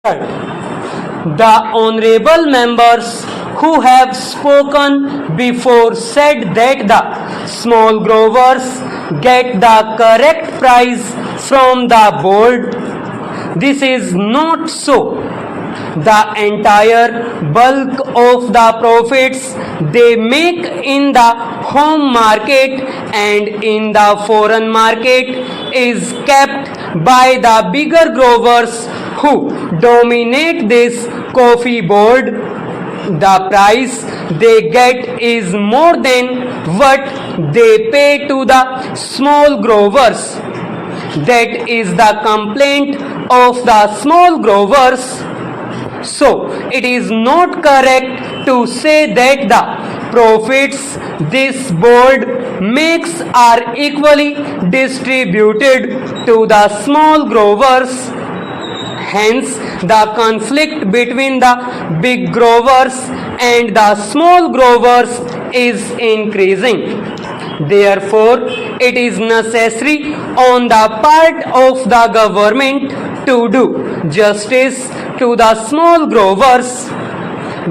The honorable members who have spoken before said that the small growers get the correct price from the board. This is not so. The entire bulk of the profits they make in the home market and in the foreign market is kept by the bigger growers who dominate this coffee board. The price they get is more than what they pay to the small growers. That is the complaint of the small growers. So, it is not correct to say that the profits this board makes are equally distributed to the small growers. Hence, the conflict between the big growers and the small growers is increasing. Therefore, it is necessary on the part of the government to do justice to the small growers.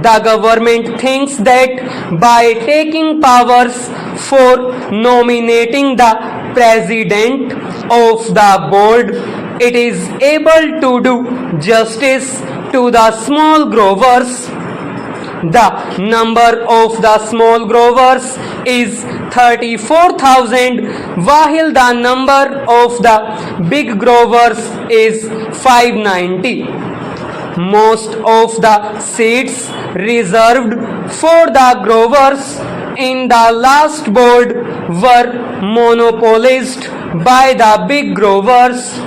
The government thinks that by taking powers for nominating the president of the board, it is able to do justice to the small growers. The number of the small growers is 34,000 while the number of the big growers is 590. Most of the seats reserved for the growers in the last board were monopolized by the big growers.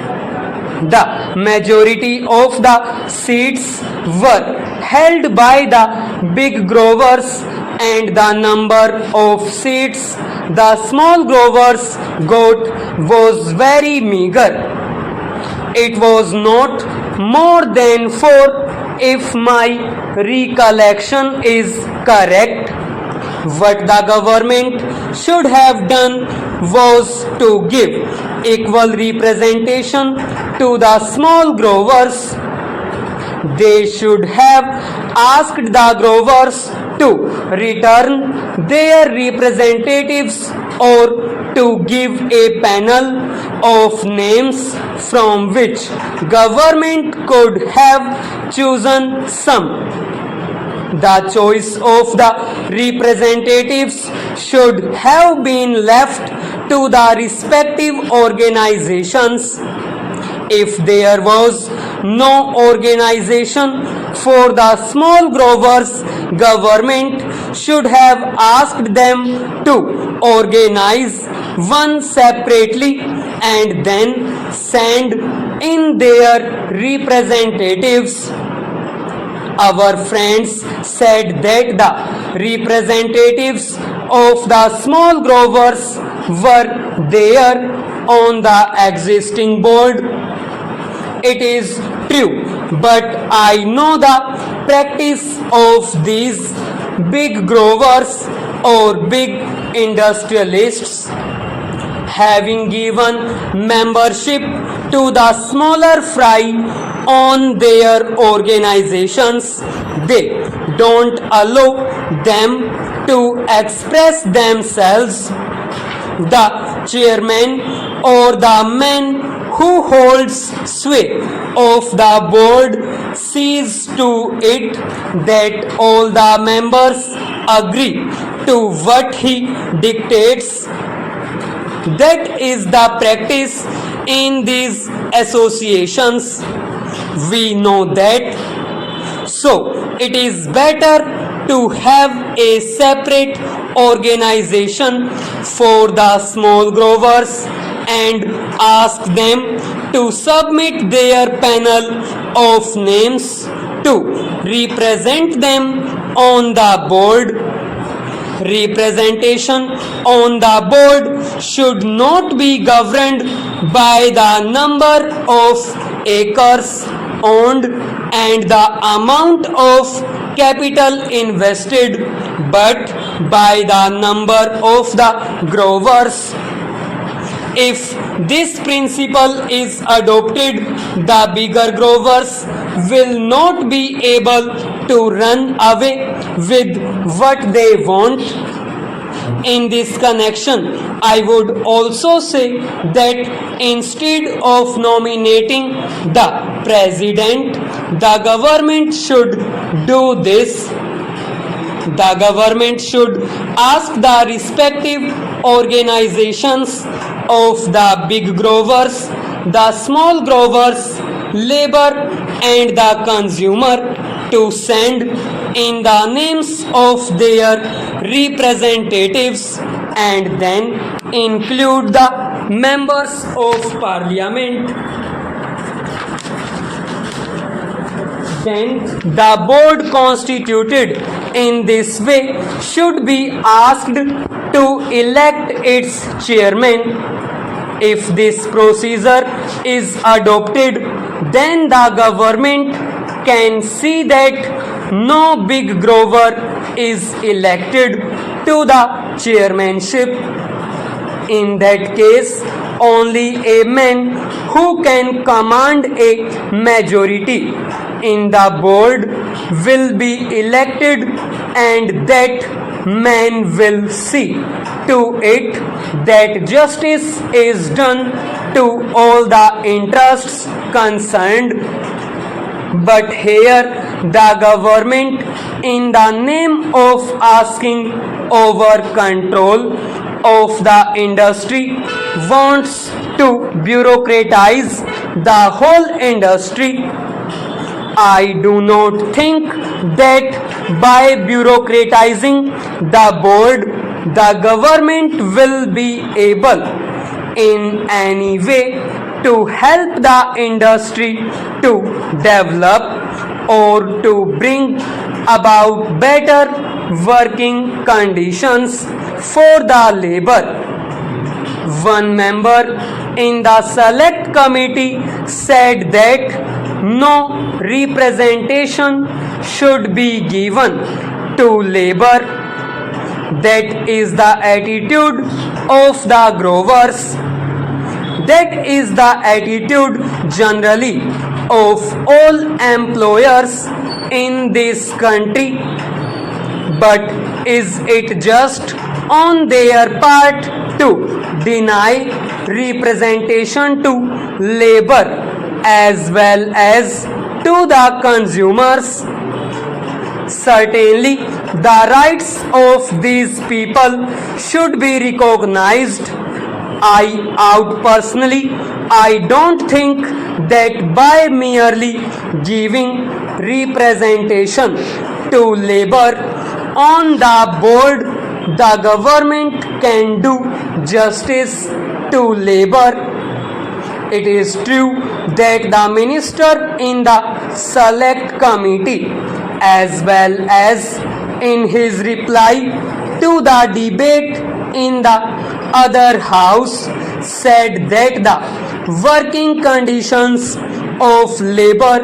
The majority of the seats were held by the big growers and the number of seats the small growers got was very meager. It was not more than 4 if my recollection is correct. What the government should have done was to give equal representation to the small growers. They should have asked the growers to return their representatives or to give a panel of names from which government could have chosen some. The choice of the representatives should have been left to the respective organizations. If there was no organization for the small growers, government should have asked them to organize one separately and then send in their representatives. Our friends said that the representatives of the small growers were there on the existing board. It is true, but I know the practice of these big growers or big industrialists. Having given membership to the smaller fry on their organizations, they don't allow them to express themselves. The chairman or the man who holds sway of the board sees to it that all the members agree to what he dictates. That is the practice in these associations. We know that. So, it is better to have a separate organization for the small growers and ask them to submit their panel of names to represent them on the board. Representation on the board should not be governed by the number of acres owned and the amount of capital invested, but by the number of the growers. If this principle is adopted, the bigger growers will not be able to run away with what they want. In this connection, I would also say that instead of nominating the president, the government should do this. The government should ask the respective organizations of the big growers, the small growers, labor and the consumer to send in the names of their representatives and then include the members of parliament. Then the board constituted in this way should be asked to elect its chairman. If this procedure is adopted, then the government can see that no big grower is elected to the chairmanship. In that case, only a man who can command a majority in the board will be elected, and that man will see to it that justice is done to all the interests concerned. But here the government, in the name of asking over control of the industry, wants to bureaucratize the whole industry. I do not think that by bureaucratizing the board, the government will be able in any way to help the industry to develop or to bring about better working conditions for the labor. One member in the select committee said that no representation should be given to labor. That is the attitude of the growers. That is the attitude generally of all employers in this country. But is it just on their part to deny representation to labor as well as to the consumers? Certainly, the rights of these people should be recognized. I don't think that by merely giving representation to labor on the board, the government can do justice to labor. It is true that the minister in the select committee, as well as in his reply to the debate in the other house, said that the working conditions of labor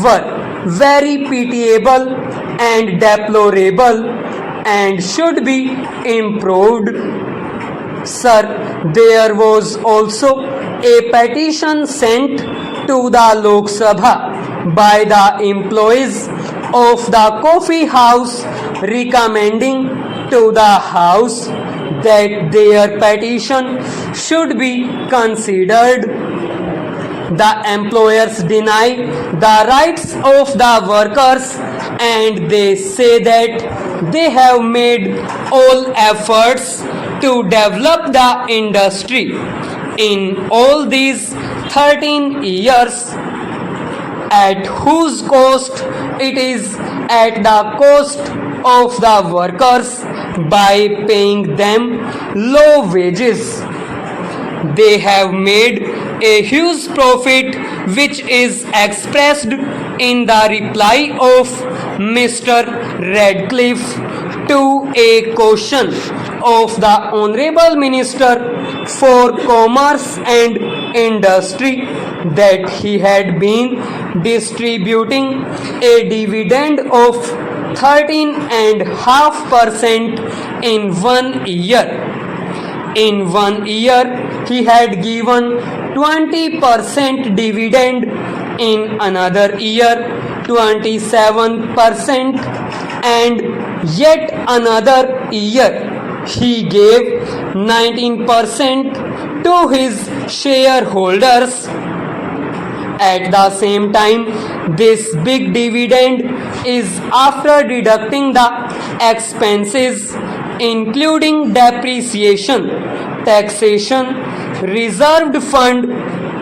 were very pitiable and deplorable and should be improved. Sir, there was also a petition sent to the Lok Sabha by the employees of the coffee house recommending to the house that their petition should be considered. The employers deny the rights of the workers and they say that they have made all efforts to develop the industry in all these 13 years, at whose cost it is at the cost of the workers by paying them low wages. They have made a huge profit, which is expressed in the reply of Mr. Radcliffe to a question of the Honorable Minister for Commerce and Industry that he had been distributing a dividend of 13.5% in 1 year. In 1 year, he had given 20% dividend, in another year 27%, and yet another year he gave 19% to his shareholders. At the same time, this big dividend is after deducting the expenses including depreciation, taxation, reserved fund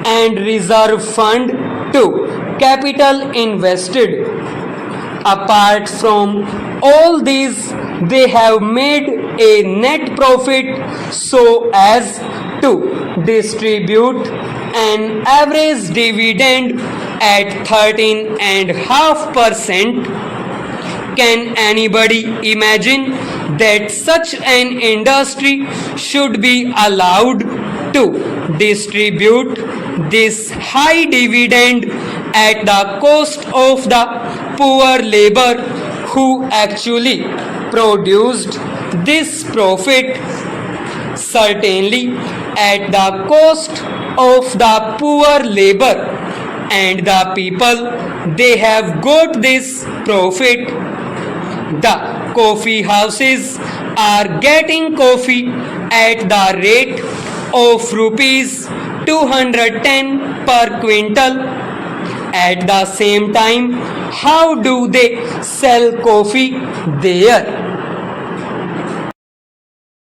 and reserve fund to capital invested. Apart from all these, they have made a net profit so as to distribute an average dividend at 13.5%. Can anybody imagine that such an industry should be allowed to distribute this high dividend at the cost of the poor labor who actually produced this profit? Certainly at the cost of the poor labor and the people they have got this profit. The coffee houses are getting coffee at the rate of rupees 210 per quintal. At the same time, how do they sell coffee there?